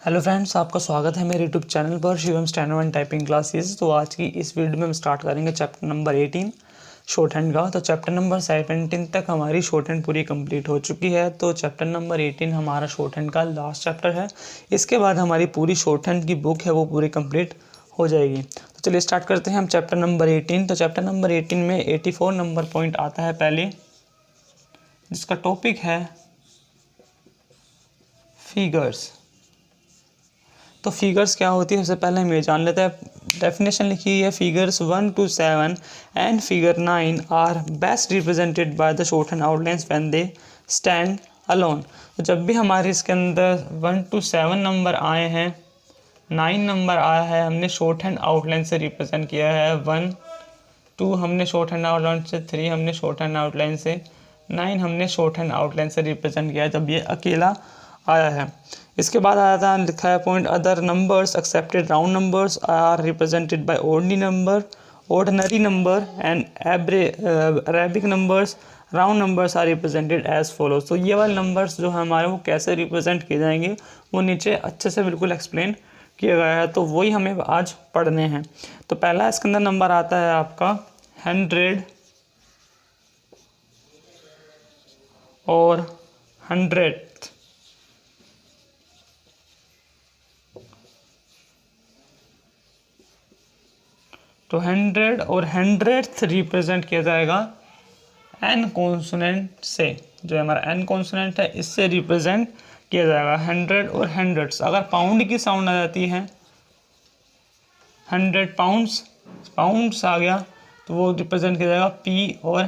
Hello friends, आपका स्वागत है मेरे यूट्यूब चैनल पर Shivam steno and typing classes. तो आज की इस वीडियो में हम स्टार्ट करेंगे चैप्टर नंबर 18 शॉर्ट हैंड का। तो चैप्टर नंबर 17 तक हमारी शॉर्ट हैंड पूरी कंप्लीट हो चुकी है। तो चैप्टर नंबर 18 हमारा शॉर्ट हैंड का लास्ट चैप्टर है। इसके बाद हमारी पूरी शॉर्ट हैंड की बुक है वो पूरी कंप्लीट हो जाएगी। तो चलिए स्टार्ट करते हैं हम चैप्टर नंबर 18। तो चैप्टर नंबर 18 में 84 नंबर पॉइंट आता है पहले, जिसका टॉपिक है फिगर्स। तो फिगर्स क्या होती है सबसे पहले हम ये जान लेते हैं। डेफिनेशन लिखी है, figures 1 to 7 and figure 9 are best represented by the shorthand outlines when they stand alone. तो जब भी हमारे इसके अंदर 1 to 7 नंबर आए हैं, 9 नंबर आया है, हमने शॉर्ट हैंड आउटलाइन से रिप्रेजेंट किया है। 1 2 हमने शॉर्ट हैंड आउटलाइन से, 3 हमने शॉर्ट हैंड आउटलाइन से, 9 हमने शॉर्ट हैंड आउटलाइन से रिप्रेजेंट किया है जब ये अकेला आया है। इसके बाद आया था, लिखा है point, other numbers excepted round numbers are represented by ordinary number and Arabic numbers round numbers are represented as follows. तो ये वाले नंबर्स जो है हमारे वो कैसे रिप्रेजेंट किए जाएंगे वो नीचे अच्छे से बिल्कुल एक्सप्लेन किया गया है, तो वही हमें आज पढ़ने हैं। तो पहला इसके अंदर नंबर आता है आपका 100 और 100। तो 100 और 100th रिप्रेजेंट किया जाएगा एन कॉन्सोनेंट से। जो हमारा एन कॉन्सोनेंट है इससे रिप्रेजेंट किया जाएगा 100 और 100s। अगर पाउंड की साउंड आ जाती है, 100 पाउंड्स आ गया तो वो रिप्रेजेंट किया जाएगा पी और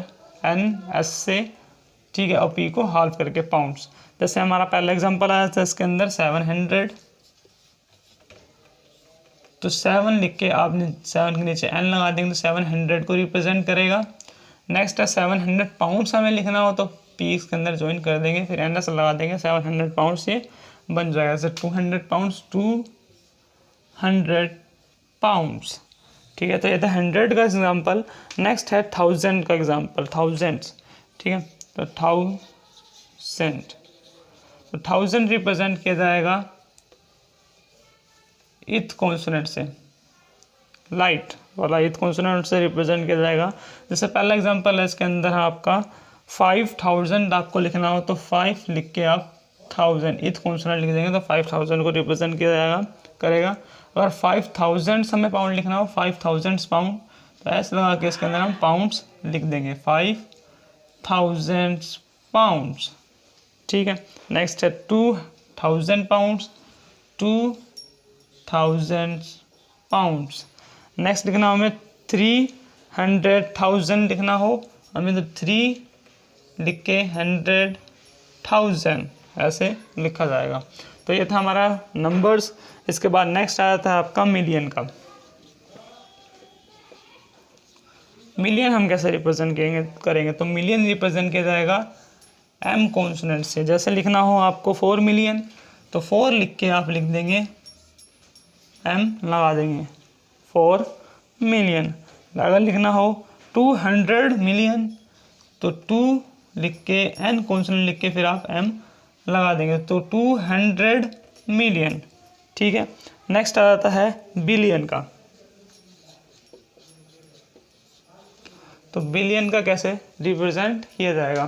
एन एस से, ठीक है, और पी को हाफ करके पाउंड्स। जैसे हमारा पहला एग्जांपल आया था इसके अंदर 700, तो 7 लिख के आपने 7 के नीचे एन लगा देंगे तो 700 को रिप्रेजेंट करेगा। नेक्स्ट है 700 पाउंड्स हमें लिखना हो तो पी इसके अंदर ज्वाइन कर देंगे, फिर एन एस लगा देंगे, 700 पाउंड्स ये बन जाएगा। जैसे 200 पाउंड्स, 200 पाउंड्स, ठीक है। तो ये था 100 का एग्जाम्पल। नेक्स्ट है 1000 का एग्जाम्पल, थाउजेंड्स, ठीक है। तो 1000, तो 1000 रिप्रेजेंट किया जाएगा इथ कॉन्सोनेंट से, लाइट वाला इथ कॉन्सोनेंट से रिप्रेजेंट किया जाएगा। जैसे पहला एग्जांपल है इसके अंदर आपका 5000 आपको लिखना हो तो 5 लिख के आप 1000 इथ कॉन्सोनेंट लिख देंगे तो 5000 को रिप्रेजेंट किया जाएगा करेगा। अगर 5000 हमें पाउंड लिखना हो, 5000 पाउंड, तो ऐसे लगा के इसके अंदर हम पाउंड्स लिख देंगे, 5000 पाउंड्स, ठीक है। नेक्स्ट है 2000 पाउंड्स, 2000 पाउंड्स। नेक्स्ट लिखना हो हमें 300,000 लिखना हो हमें तो 3 लिख के 100,000 ऐसे लिखा जाएगा। तो ये था हमारा नंबर्स। इसके बाद नेक्स्ट आया था आपका मिलियन का। मिलियन हम कैसे रिप्रेजेंट करेंगे तो मिलियन रिप्रेजेंट किया जाएगा एम कॉन्सोनेंट से। जैसे लिखना हो आपको 4 मिलियन तो 4 लिख के आप लिख देंगे, एम लगा देंगे, 4 मिलियन। अगर लिखना हो 200 मिलियन तो 2 लिख के एन कॉन्सोनेंट लिख के फिर आप एम लगा देंगे, तो 200 मिलियन, ठीक है। नेक्स्ट आ जाता है बिलियन का। तो बिलियन का कैसे रिप्रेजेंट किया जाएगा,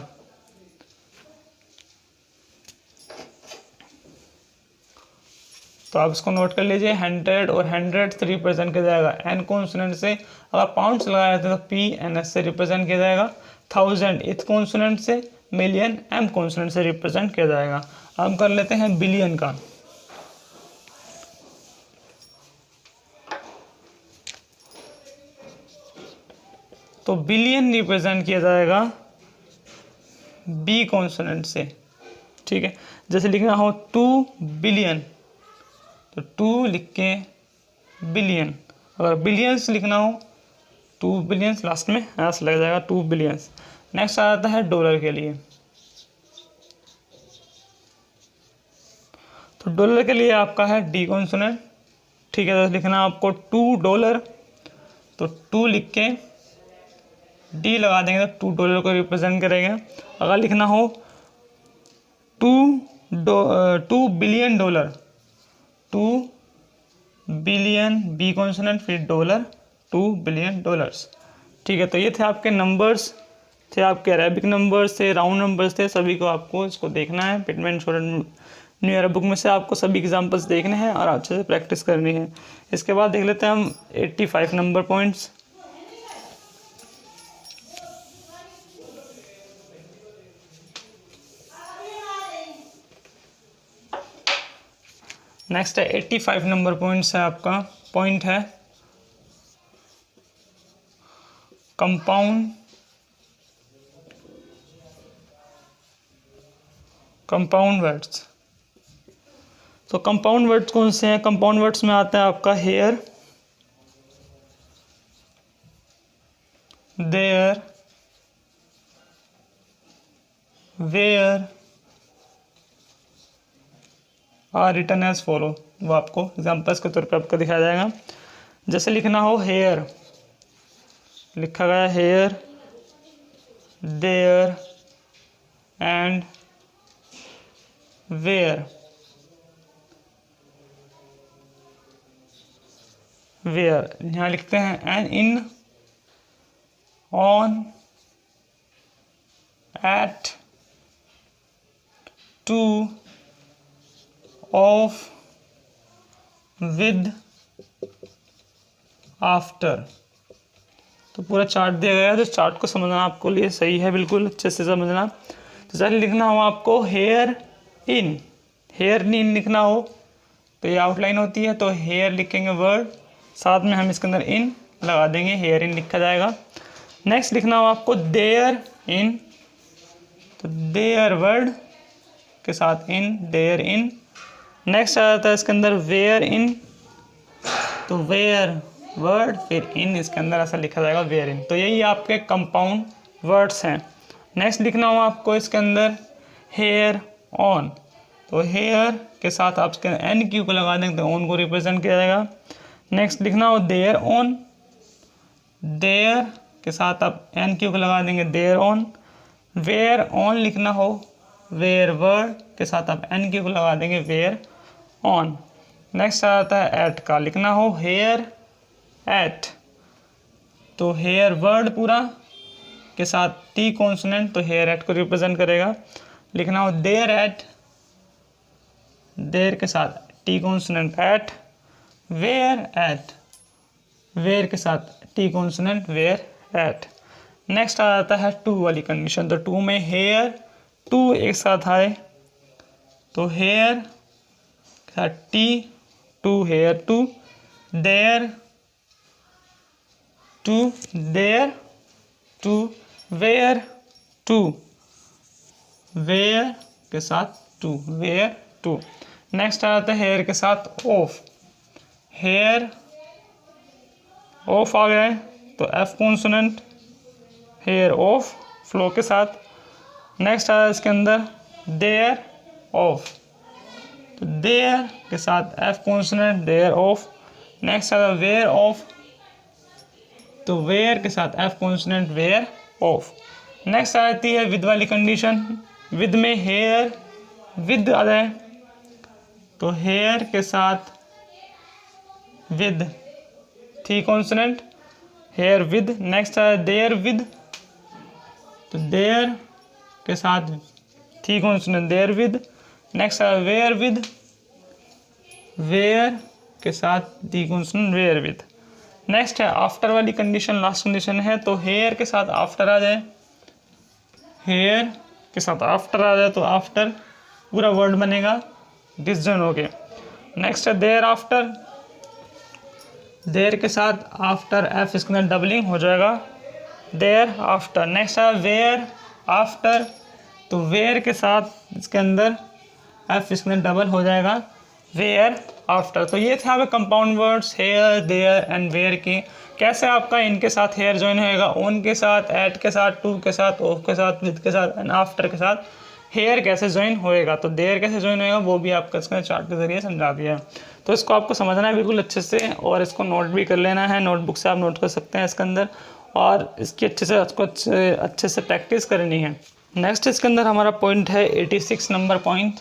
तो आप इसको नोट कर लीजिए। 100 और 100 रिप्रेजेंट किया जाएगा एन कॉन्सोनेंट से। अगर पाउंड्स लगाया जाता है तो पी एन एस से रिप्रेजेंट किया जाएगा। 1000 इथ कॉन्सोनेंट से, मिलियन एम कॉन्सोनेंट से रिप्रेजेंट किया जाएगा। हम कर लेते हैं बिलियन का। तो बिलियन रिप्रेजेंट किया जाएगा बी कॉन्सोनेंट से, ठीक है। जैसे लिखना हो 2 बिलियन तो 2 लिख के बिलियन। अगर बिलियंस लिखना हो 2 बिलियंस, लास्ट में ऐसा लग जाएगा 2 बिलियंस। नेक्स्ट आ जाता है डॉलर के लिए। तो डॉलर के लिए आपका है डी कॉन्सोनेंट, ठीक है। तो लिखना आपको $2 तो 2 लिख के डी लगा देंगे तो $2 को रिप्रेजेंट करेगा। अगर लिखना हो $2 बिलियन 2 बिलियन, बी कॉन्सोनेंट, फिर डॉलर, 2 बिलियन डॉलर्स। ठीक है, तो ये थे आपके नंबर्स, थे आपके अरेबिक नंबर्स थे, राउंड नंबर्स थे, सभी को आपको इसको देखना है। Pitman student new year book में से आपको सभी एग्जांपल्स देखने हैं और अच्छे से प्रैक्टिस करनी है। इसके बाद देख लेते हैं हम 85 नंबर पॉइंट्स। नेक्स्ट है 85 नंबर पॉइंट्स है आपका पॉइंट है कंपाउंड वर्ड्स। तो कंपाउंड वर्ड्स कौन से हैं? कंपाउंड वर्ड्स में आता है आपका here, there, where are written as follow. वो आपको एग्जाम्पल्स के तौर पे आपको दिखाया जाएगा। जैसे लिखना हो हेयर, लिखा गया here, there and where. Where यहाँ लिखते हैं and, in, on, at, to, of, with, after. तो पूरा चार्ट दिया गया है, तो चार्ट को समझना आपको लिए सही है, बिल्कुल अच्छे से समझना। तो चलिए लिखना हो आपको हेयर इन, हेयर इन लिखना हो तो ये आउटलाइन होती है, तो हेयर लिखेंगे वर्ड, साथ में हम इसके अंदर इन लगा देंगे, हेयर इन लिखा जाएगा। नेक्स्ट लिखना हो आपको देयर इन, तो देयर वर्ड के साथ इन, देयर इन। नेक्स्ट आ जाता है इसके अंदर वेयर इन, तो वेयर वर्ड फिर इन, इसके अंदर ऐसा लिखा जाएगा वेयर इन। तो यही आपके कंपाउंड वर्ड्स हैं। नेक्स्ट लिखना हो आपको इसके अंदर हेयर ऑन, तो हेयर के साथ आप इसके एन क्यू को लगा देंगे तो ऑन को रिप्रेजेंट किया जाएगा। नेक्स्ट लिखना हो देयर ऑन, देयर के साथ आप एन क्यू को लगा देंगे देयर ऑन। वेयर ऑन लिखना हो, वेयर वर्ड के साथ आप एन क्यू को लगा देंगे वेयर ऑन। नेक्स्ट आ जाता है एट का, लिखना हो हेयर एट, तो हेयर वर्ड पूरा के साथ टी कॉन्सोनेंट, तो हेयर एट को रिप्रेजेंट करेगा। लिखना हो देयर एट, देयर के साथ T consonant at, whereat, where के साथ T consonant whereat. Next आ जाता है टू वाली कंडीशन, तो टू में हेयर टू एक साथ आए, तो हेयर के साथ T, to here to, there to, there to, where to, where के साथ टू, वेयर टू। नेक्स्ट आ जाता है हेयर के साथ ऑफ, हेयर ऑफ आ गए तो F consonant, here of flow के साथ। नेक्स्ट आ इसके अंदर देयर ऑफ, तो देयर के साथ F consonant, thereof. Next आ वेयर ऑफ, तो वेयर के साथ F consonant, whereof. Next आ जाती है विद वाली कंडीशन, विद में हेयर विद आ जाए, तो हेयर के साथ with the consonant, herewith. Next है देयर विद, तो देयर के साथ the consonant, therewith. Next है वेयर विद, वेयर के साथ the consonant, wherewith. Next है आफ्टर वाली कंडीशन, लास्ट कंडीशन है, तो हेयर के साथ आफ्टर आ जाए, हेयर के साथ आफ्टर आ जाए, तो आफ्टर पूरा वर्ड बनेगा डिसजन हो गए। नेक्स्ट है देयर आफ्टर, देयर के साथ आफ्टर एफ इसके अंदर डबलिंग हो जाएगा, देयर आफ्टर। नेक्स्ट है वेयर आफ्टर, तो वेयर के साथ इसके अंदर एफ इसके अंदर डबल हो जाएगा, वेयर आफ्टर। तो ये थे आपके compound words here, there and where के। कैसे आपका इनके साथ हेयर ज्वाइन होएगा, ऑन के साथ, एट के साथ, टू के साथ, ऑफ के साथ, विद के साथ एंड आफ्टर के साथ हेयर कैसे ज्वाइन होएगा, तो देयर कैसे ज्वाइन होएगा वो भी आपका इसका चार्ट के जरिए समझा दिया है। तो इसको आपको समझना है बिल्कुल अच्छे से और इसको नोट भी कर लेना है, नोटबुक से आप नोट कर सकते हैं इसके अंदर, और इसकी अच्छे से उसको अच्छे से प्रैक्टिस करनी है। नेक्स्ट इसके अंदर हमारा पॉइंट है 86 नंबर पॉइंट।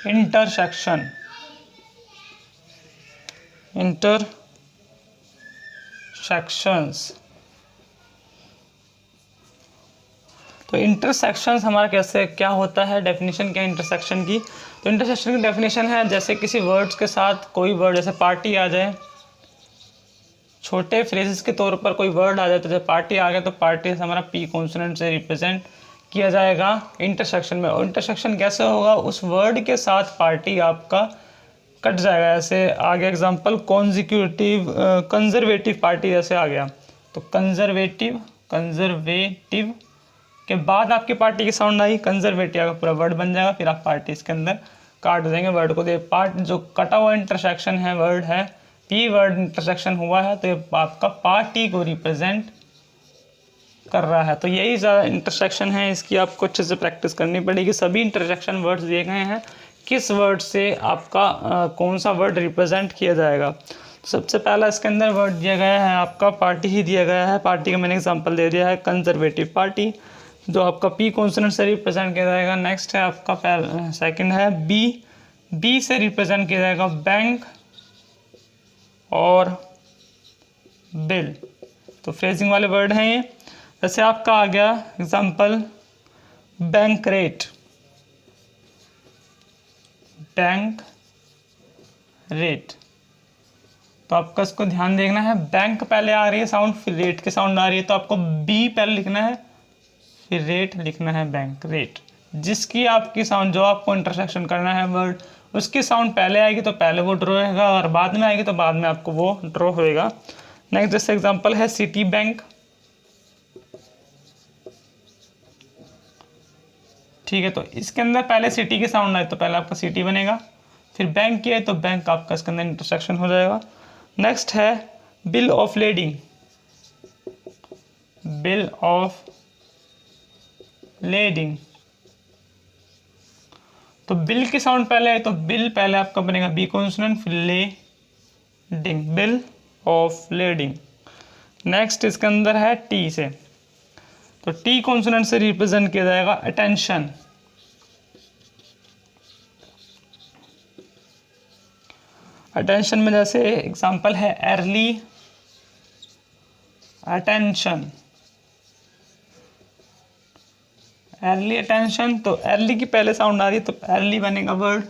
Intersection, intersections. तो इंटरसेक्शंस हमारा कैसे क्या होता है, डेफिनेशन क्या है इंटरसेक्शन की। तो इंटरसेक्शन की डेफिनेशन है जैसे किसी वर्ड्स के साथ कोई वर्ड, जैसे पार्टी आ जाए, छोटे फ्रेजेस के तौर पर कोई वर्ड आ जाए, तो जब पार्टी आ गया तो पार्टी से हमारा पी कॉन्सोनेंट से रिप्रेजेंट किया जाएगा इंटरसेक्शन में। और इंटरसेक्शन कैसे होगा, उस वर्ड के साथ पार्टी आपका कट जाएगा। ऐसे आगे एग्जांपल कॉन्जिक्यूटिव, कंजर्वेटिव पार्टी जैसे आ गया, तो कंजर्वेटिव के बाद आपकी पार्टी की साउंड आई, कंजर्वेटिव का पूरा वर्ड बन जाएगा, फिर आप पार्टी इसके अंदर काट देंगे वर्ड को। तो पार्ट जो कटा हुआ इंटरसेक्शन है वर्ड है, पी वर्ड इंटरसेक्शन हुआ है, तो ये आपका पार्टी को रिप्रेजेंट कर रहा है। तो यही ज़्यादा इंटरसेक्शन है, इसकी आपको अच्छे से प्रैक्टिस करनी पड़ेगी। सभी इंटरसेक्शन वर्ड्स दिए गए हैं, किस वर्ड से आपका कौन सा वर्ड रिप्रेजेंट किया जाएगा। तो सबसे पहला इसके अंदर वर्ड दिया गया है आपका पार्टी ही दिया गया है। पार्टी का मैंने एग्जांपल दे दिया है कंजर्वेटिव पार्टी, जो आपका पी कॉन्सोनेंट से रिप्रेजेंट किया जाएगा। नेक्स्ट है आपका सेकंड है बी से रिप्रेजेंट किया जाएगा बैंक और बिल। तो फ्रेजिंग वाले वर्ड हैं ये। जैसे आपका आ गया एग्जांपल बैंक रेट, तो आपका इसको ध्यान देखना है, बैंक पहले आ रही है साउंड, फिर रेट की साउंड आ रही है, तो आपको बी पहले लिखना है, फिर रेट लिखना है, बैंक रेट। जिसकी आपकी साउंड, जो आपको इंटरसेक्शन करना है वर्ड, उसकी साउंड पहले आएगी तो पहले वो ड्रॉ होगा, और बाद में आएगी तो बाद में आपको वो ड्रॉ होएगा। नेक्स्ट जैसे एग्जांपल है सिटी बैंक, ठीक है, तो इसके अंदर पहले सिटी की साउंड आए तो पहले आपका सिटी बनेगा, फिर बैंक की है तो बैंक आपका इसके अंदर इंटरसेक्शन हो जाएगा। नेक्स्ट है bill of lading, bill of lading, तो बिल की साउंड पहले है तो बिल पहले आपका बनेगा बी कॉन्सोनेंट, फिर lading, bill of lading. Next इसके अंदर है टी से, तो टी कॉन्सोनेंट से रिप्रेजेंट किया जाएगा अटेंशन, अटेंशन में जैसे एग्जांपल है अर्ली अटेंशन, अर्ली अटेंशन, तो अर्ली की पहले साउंड आ रही है तो अर्ली बनेगा वर्ड,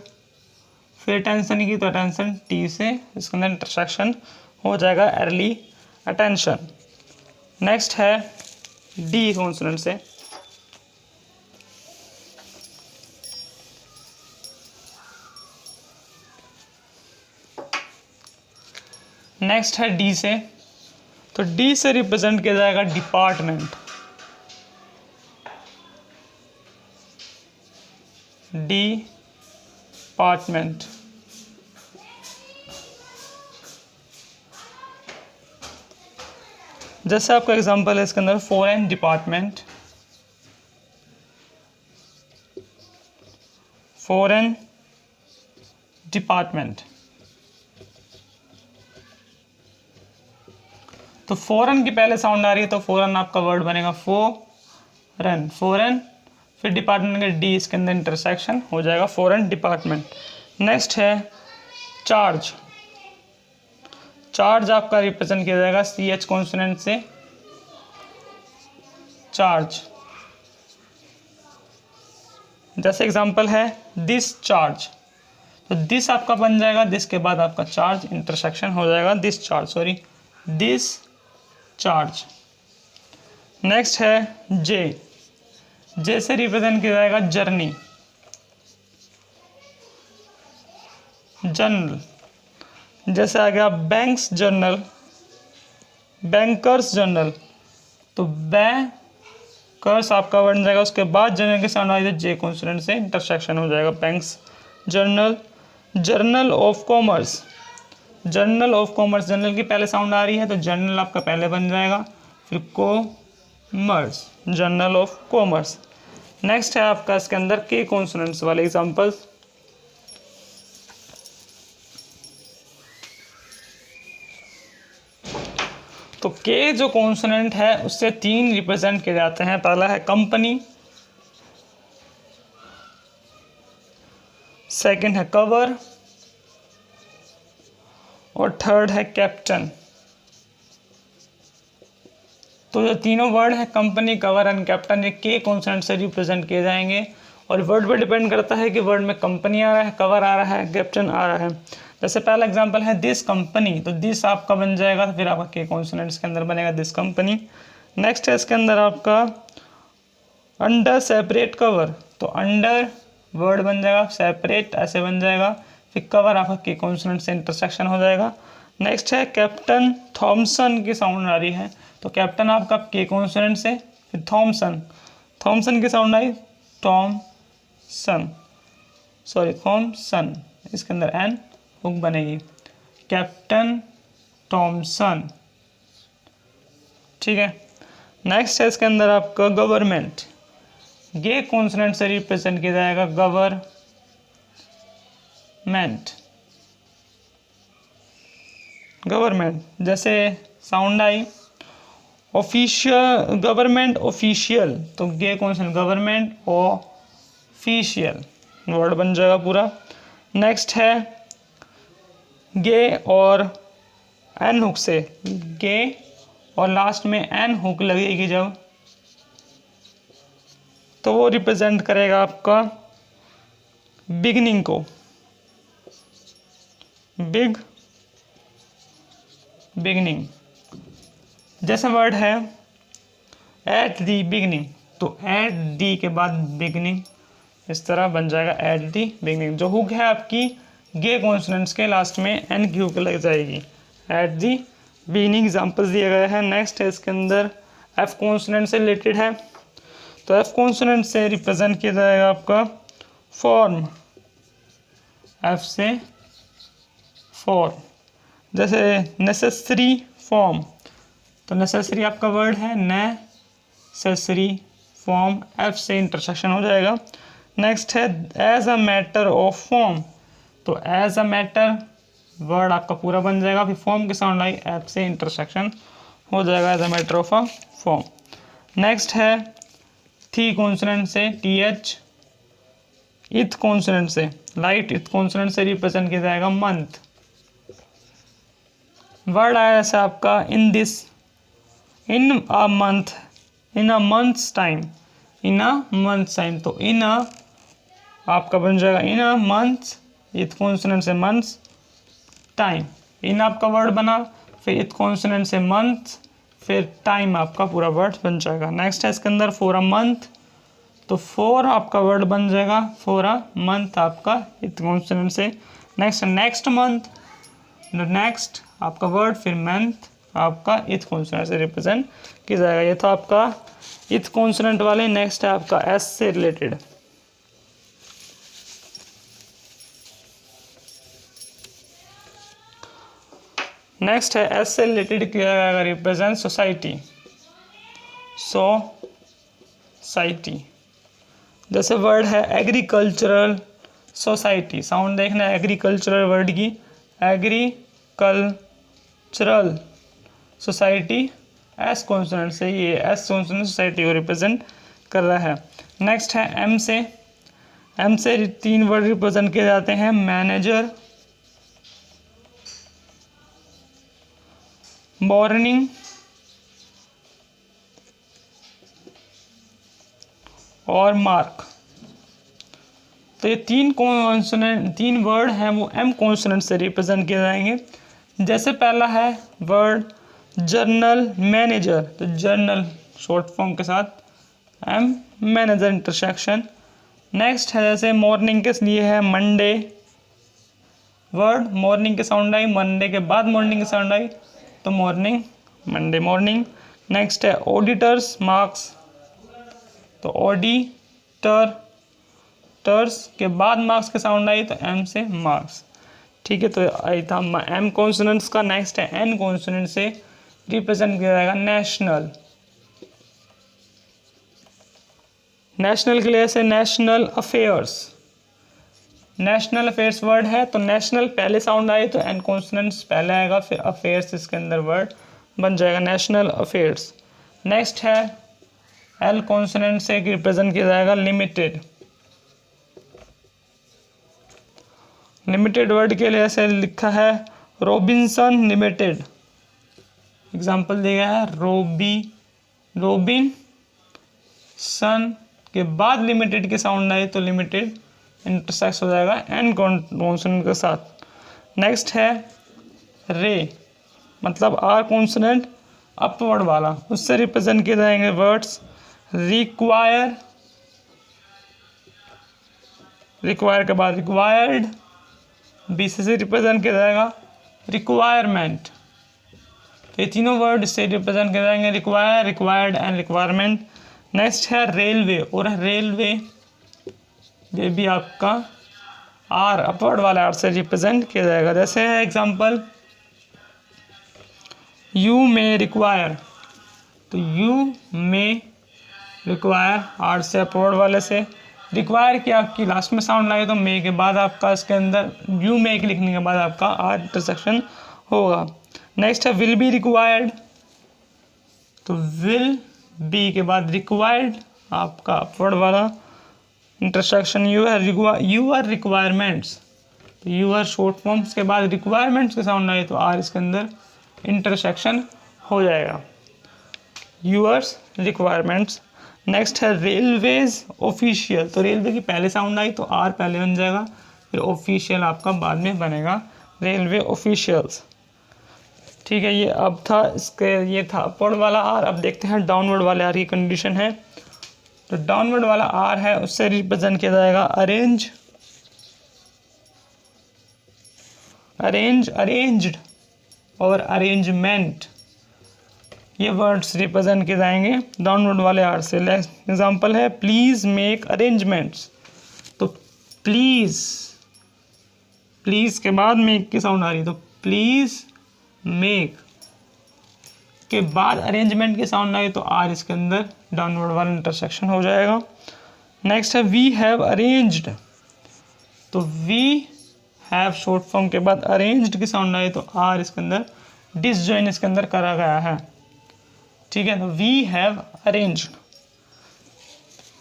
फिर अटेंशन की तो अटेंशन टी से इसके अंदर इंटरसेक्शन हो जाएगा अर्ली अटेंशन। नेक्स्ट है डी कॉन्सोनेंट से, नेक्स्ट है डी से, तो डी से रिप्रेजेंट किया जाएगा डिपार्टमेंट, डिपार्टमेंट। जैसे आपका एग्जांपल है इसके अंदर फॉरेन डिपार्टमेंट, फॉरेन डिपार्टमेंट, तो फॉरेन की पहले साउंड आ रही है तो फॉरेन आपका वर्ड बनेगा फॉरेन, फॉरेन, फिर डिपार्टमेंट का डी इसके अंदर इंटरसेक्शन हो जाएगा फॉरेन डिपार्टमेंट। नेक्स्ट है चार्ज, चार्ज आपका रिप्रेजेंट किया जाएगा सी एच कॉन्सोनेंट से, चार्ज। जैसे एग्जांपल है दिस चार्ज, तो दिस आपका बन जाएगा, दिस के बाद आपका चार्ज इंटरसेक्शन हो जाएगा this charge, sorry this charge. Next है जे, जे से रिप्रेजेंट किया जाएगा जर्नी, जर्नल। जैसे आ गया बैंक्स जर्नल, बैंकर्स जर्नल, तो बैंकर्स आपका बन जाएगा, उसके बाद जर्नल के साउंड आएगा जे कॉन्सोनेंट से इंटरसेक्शन हो जाएगा banks journal. Journal of commerce, journal of commerce, journal की पहले साउंड आ रही है तो जर्नल आपका पहले बन जाएगा, फिर commerce, journal of commerce. Next है आपका इसके अंदर के कॉन्सोनेंट्स वाले एग्जांपल्स, तो के जो कॉन्सोनेंट है उससे तीन रिप्रेजेंट किए जाते हैं। पहला है कंपनी, सेकंड है कवर और थर्ड है कैप्टन। तो जो तीनों वर्ड है कंपनी, कवर एंड कैप्टन, ये के कॉन्सोनेंट से रिप्रेजेंट किए जाएंगे और वर्ड पर डिपेंड करता है कि वर्ड में कंपनी आ रहा है, कवर आ रहा है, कैप्टन आ रहा है। जैसे पहला एग्जांपल है दिस कंपनी, तो दिस आपका बन जाएगा, तो फिर आपका के कॉन्सोनेंट्स के अंदर बनेगा दिस कंपनी। नेक्स्ट है इसके अंदर आपका अंडर सेपरेट कवर, तो अंडर वर्ड बन जाएगा, सेपरेट ऐसे बन जाएगा, फिर कवर आपका के कॉन्सोनेंट से इंटरसेक्शन हो जाएगा। नेक्स्ट है कैप्टन थॉमसन की साउंड आ रही है, तो कैप्टन आपका के कॉन्सोनेंट से, फिर थॉमसन, थॉमसन की साउंड आई थॉमसन, इसके अंदर एन हुक बनेगी, कैप्टन थॉमसन। ठीक है। नेक्स्ट है इसके अंदर आपका गवर्नमेंट, गे कॉन्सोनेंट से रिप्रेजेंट किया जाएगा गवर्नमेंट, गवर्नमेंट। जैसे साउंड आई ऑफिशियल, गवर्नमेंट ऑफिशियल, तो गे कॉन्सोनेंट गवर्नमेंट ऑफिशियल वर्ड बन जाएगा पूरा। नेक्स्ट है गे और एन हुक से, गे और लास्ट में एन हुक लगेगी जब, तो वो रिप्रेजेंट करेगा आपका बिगनिंग को, बिगनिंग। जैसा वर्ड है एट दी बिगनिंग, तो एट दी के बाद बिगनिंग, इस तरह बन जाएगा एट दी बिगनिंग। जो हुक है आपकी गे कॉन्सोनेंट्स के लास्ट में एन की हुक लग जाएगी, एट दी बिगनिंग। एग्जाम्पल्स दिया गया है। नेक्स्ट है इसके अंदर एफ कॉन्सोनेंट से रिलेटेड है, तो एफ कॉन्सोनेंट से रिप्रेजेंट किया जाएगा आपका फॉर्म, एफ से फॉर्म। जैसे नेसेसरी फॉर्म, तो नेसेसरी आपका वर्ड है नेसेसरी फॉर्म, एफ से इंटरसेक्शन हो जाएगा। नेक्स्ट है as a matter of form, तो एज अ मैटर वर्ड आपका पूरा बन जाएगा, फिर फॉर्म की साउंड आई, एफ से इंटरसेक्शन हो जाएगा, as a matter of a form. Next है थी कॉन्सोनेंट से, टी एच, इथ कॉन्सोनेंट से, लाइट इथ कॉन्सोनेंट से रिप्रेजेंट किया जाएगा मंथ। वर्ड आया ऐसा आपका in this, in a month, in a months time, in a months time, तो इन अ आपका बन जाएगा इन अ मंथ, इथ कॉन्सोनेंट से मंथ्स, टाइम, इन आपका वर्ड बना, फिर इथ कॉन्सोनेंट से मंथ, फिर टाइम आपका पूरा वर्ड बन जाएगा। नेक्स्ट है इसके अंदर फॉर अ मंथ, तो फॉर आपका वर्ड बन जाएगा फॉर अ मंथ आपका इथ कॉन्सोनेंट से। नेक्स्ट मंथ, नेक्स्ट आपका वर्ड, फिर मंथ आपका इथ कॉन्सोनेंट से रिप्रेजेंट किया जाएगा। ये था आपका इथ कॉन्सोनेंट वाले। नेक्स्ट है आपका एस से रिलेटेड, नेक्स्ट है एस से रिलेटेड किया जाएगा रिप्रेजेंट सोसाइटी, सोसाइटी। जैसे वर्ड है एग्रीकल्चरल सोसाइटी, साउंड देखना है एग्रीकल्चरल वर्ड की, एग्रीकल्चरल सोसाइटी, एस कॉन्सोनेंट से, ये एस कॉन्सोनेंट सोसाइटी को रिप्रेजेंट कर रहा है। नेक्स्ट है एम से, एम से तीन वर्ड रिप्रेजेंट किए जाते हैं, मैनेजर, मॉर्निंग और मार्क। तो ये तीन कॉन्सोनेंट, तीन वर्ड हैं वो एम कॉन्सोनेंट से रिप्रेजेंट किए जाएंगे। जैसे पहला है वर्ड जर्नल मैनेजर, तो जर्नल शॉर्ट फॉर्म के साथ एम, मैनेजर इंटरसेक्शन। नेक्स्ट है जैसे मॉर्निंग के लिए है मंडे, वर्ड मॉर्निंग के साउंड आई, मंडे के बाद मॉर्निंग की साउंड आई, तो मॉर्निंग, मंडे मॉर्निंग। नेक्स्ट है ऑडिटर्स मार्क्स, तो ऑडिटर, टर्स के बाद मार्क्स के साउंड आई, तो एम से मार्क्स। ठीक है, तो आई था एम कॉन्सोनेंट्स का। नेक्स्ट है एन कॉन्सोनेंट से रिप्रेजेंट किया जाएगा नेशनल, नेशनल के लिए से national affairs, national affairs word है, तो नेशनल पहले साउंड आई तो एन कॉन्सोनेंट्स पहले आएगा, फिर अफेयर्स इसके अंदर वर्ड बन जाएगा नेशनल अफेयर्स। नेक्स्ट है एल कॉन्सोनेंट से रिप्रेजेंट किया जाएगा लिमिटेड, लिमिटेड वर्ड के लिए ऐसे लिखा है रॉबिन्सन लिमिटेड। एग्जाम्पल दिया है रोबिन सन के बाद लिमिटेड के साउंड आए तो लिमिटेड इंटरसेक्ट हो जाएगा एंड कॉन्सोनेंट के साथ। नेक्स्ट है रे, मतलब आर कॉन्सोनेंट अपवर्ड वाला, उससे रिप्रेजेंट किए जाएंगे वर्ड्स रिक्वायर के बाद रिक्वायर्ड, बी से रिप्रेजेंट किया जाएगा रिक्वायरमेंट। तो ये तीनों वर्ड से रिप्रेजेंट किए जाएंगे require, required and requirement. Next है रेलवे, और रेलवे ये भी आपका आर अपवर्ड वाला आर से रिप्रेजेंट किया जाएगा। जैसे है एग्जांपल यू मे रिक्वायर, तो यू मे रिक्वायर आर से अपवर्ड वाले से। रिक्वायर की आपकी लास्ट में साउंड लाए तो मे के बाद आपका इसके अंदर यू मे के लिखने के बाद आपका आर इंटरसेक्शन होगा। नेक्स्ट है विल बी रिक्वायर्ड, तो विल बी के बाद रिक्वायर्ड आपका अपवर्ड वाला इंटरसेक्शन यू आर रिक्वायरमेंट्स, तो यू आर शॉर्ट फॉर्म्स के बाद रिक्वायरमेंट्स के साउंड आए तो आर इसके अंदर इंटरसेक्शन हो जाएगा यू आर रिक्वायरमेंट्स। नेक्स्ट है रेलवेज ऑफिशियल, तो रेलवे की पहले साउंड आई तो आर पहले बन जाएगा, फिर ऑफिशियल आपका बाद में बनेगा रेलवे ऑफिशियल्स। ठीक है, ये अब था इसके, ये था अपवर्ड वाला आर। अब देखते हैं डाउनवर्ड वाले आर की कंडीशन है। तो डाउनवर्ड वाला आर है उससे रिप्रेजेंट किया जाएगा अरेंज्ड और अरेंजमेंट, ये वर्ड्स रिप्रेजेंट किए जाएंगे डाउनवर्ड वाले आर से। एग्जांपल है प्लीज मेक अरेंजमेंट्स, तो प्लीज के बाद मेक की साउंड आ रही है, तो प्लीज मेक के बाद अरेंजमेंट की साउंड आई तो आर इसके अंदर डाउनवर्ड वाला इंटरसेक्शन हो जाएगा। नेक्स्ट है वी हैव अरेंज्ड, तो वी हैव शॉर्ट फॉर्म के बाद अरेंज्ड की साउंड आई तो आर इसके अंदर डिसजॉइन इसके अंदर करा गया है। ठीक है, तो वी हैव अरेंज्ड।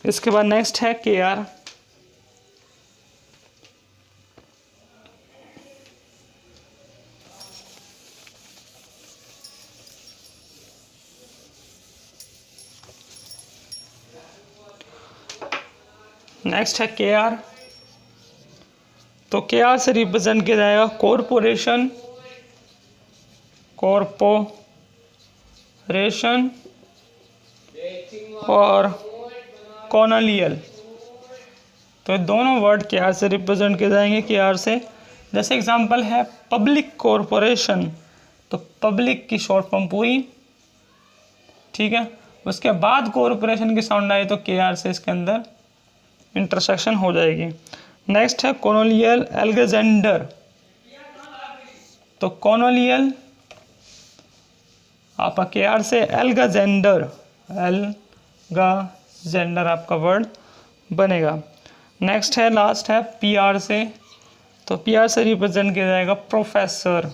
इसके बाद नेक्स्ट है के आर, नेक्स्ट है के आर, तो के आर से रिप्रेजेंट किया जाएगा कॉरपोरेशन और कॉलोनियल, तो ये दोनों वर्ड के आर से रिप्रेजेंट किए जाएंगे के आर से। जैसे एग्जांपल है पब्लिक कॉरपोरेशन, तो पब्लिक की शॉर्ट फॉर्म पूरी, ठीक है, उसके बाद कॉरपोरेशन की साउंड आए तो के आर से इसके अंदर इंटरसेक्शन हो जाएगी। नेक्स्ट है कॉलोनियल एल्गजेंडर, तो कॉलोनियल आपका के आर से एल्गजेंडर आपका वर्ड बनेगा। नेक्स्ट है लास्ट है पी आर से, तो पी आर से रिप्रेजेंट किया जाएगा प्रोफेसर,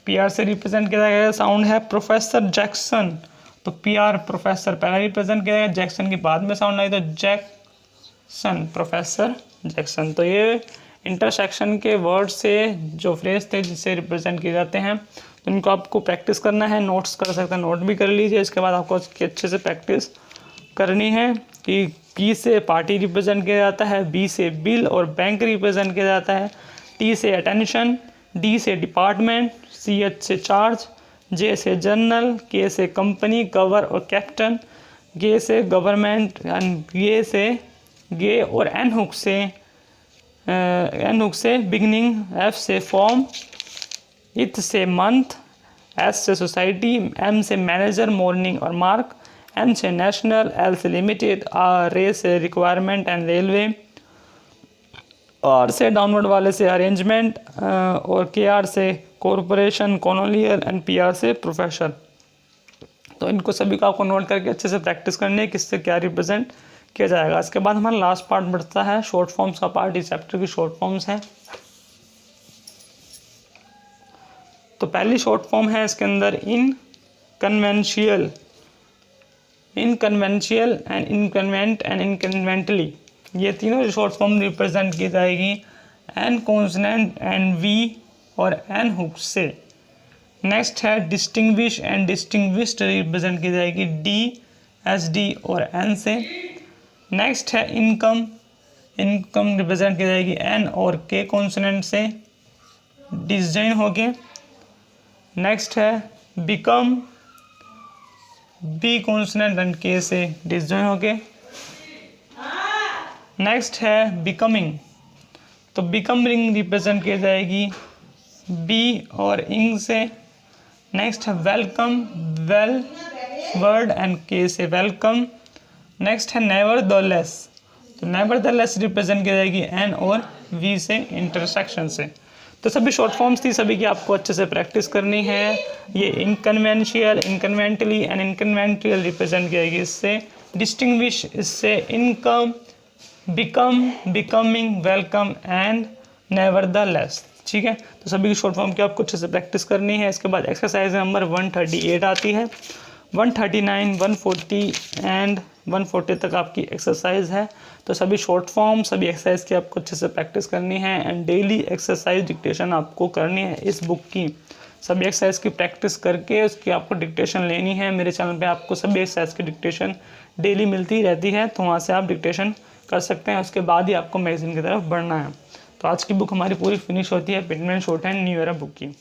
पी आर से रिप्रेजेंट किया जाएगा साउंड है प्रोफेसर जैक्सन, तो पी आर प्रोफेसर पहले रिप्रेजेंट किया जाएगा, जैक्सन की बाद में साउंड आई तो जैक्सन, प्रोफेसर जैक्सन। तो ये इंटरसेक्शन के वर्ड से जो फ्रेज थे जिससे रिप्रेजेंट किए जाते हैं, तो इनको आपको प्रैक्टिस करना है, नोट्स कर सकते हैं, नोट भी कर लीजिए। इसके बाद आपको अच्छे से प्रैक्टिस करनी है कि पी से पार्टी रिप्रेजेंट किया जाता है, बी से बिल और बैंक रिप्रेजेंट किया जाता है, टी से अटेंशन, डी से डिपार्टमेंट, सी एच से चार्ज, जे से जर्नल, के से कंपनी, कवर और कैप्टन, गे से गवर्नमेंट, गे से गे और एन हुक से बिगनिंग, एफ से फॉर्म, इथ से मंथ, एस से सोसाइटी, एम से मैनेजर, मॉर्निंग और मार्क, एन से नेशनल, एल से लिमिटेड, आर ए से रिक्वायरमेंट एंड रेलवे, आर से डाउनवर्ड वाले से अरेंजमेंट और के आर से corporation, colonial and P R से प्रोफेसर। तो इनको सभी को आपको नोट करके अच्छे से प्रैक्टिस करनी है किससे क्या रिप्रेजेंट किया जाएगा। इसके बाद हमारा लास्ट पार्ट बढ़ता है शॉर्ट फॉर्म्स का पार्ट, इस चैप्टर की शॉर्ट फॉर्म्स हैं। तो पहली शॉर्ट फॉर्म है इसके अंदर इनकन्वेंशियल, इनकन्वेंशियल एंड इनकन्वेंट एंड इनकन्वेंटली, ये तीनों शॉर्ट फॉर्म रिप्रेजेंट की जाएगी एन कॉन्सोनेंट एंड वी और एन हुक से। नेक्स्ट है डिस्टिंग्विश एंड डिस्टिंग्विश्ड रिप्रेजेंट की जाएगी डी, एस डी और एन से। नेक्स्ट है इनकम, इनकम रिप्रेजेंट की जाएगी एन और के कॉन्सोनेंट से डिसजॉइन हो गए। नेक्स्ट है बिकम, बी कॉन्सोनेंट एंड के से डिसजॉइन हो गए। नेक्स्ट है बिकमिंग, तो बिकमिंग रिप्रेजेंट की जाएगी बी और इंग से। नेक्स्ट है वेलकम, वेल वर्ड एंड के से वेलकम। नेक्स्ट है नेवर द लेस, तो नेवर द लेस रिप्रेजेंट की जाएगी एन और वी से इंटरसेक्शन से। तो सभी शॉर्ट फॉर्म्स थी, सभी की आपको अच्छे से प्रैक्टिस करनी है। ये इनकन्वेंशियल, इनकन्वेंटली एंड इनकन्वेंटियल रिप्रेजेंट की जाएगी इससे। डिस्टिंग्विश इससे income, become, becoming, welcome and never the less. ठीक है, तो सभी की शॉर्ट फॉर्म की आपको अच्छे से प्रैक्टिस करनी है। इसके बाद एक्सरसाइज नंबर 138 आती है। 139, 140 एंड 140 तक आपकी एक्सरसाइज है। तो सभी शॉर्ट फॉर्म, सभी एक्सरसाइज की आपको अच्छे से प्रैक्टिस करनी है एंड डेली एक्सरसाइज डिक्टेशन आपको करनी है इस बुक की। सभी एक्सरसाइज की प्रैक्टिस करके उसकी आपको डिक्टेशन लेनी है। मेरे चैनल पे आपको सभी एक्सरसाइज की डिक्टेशन डेली मिलती रहती है, तो वहाँ से आप डिक्टेशन कर सकते हैं। उसके बाद ही आपको मैगजीन की तरफ बढ़ना है। तो आज की बुक हमारी पूरी फिनिश होती है Pitman short hand new era book की।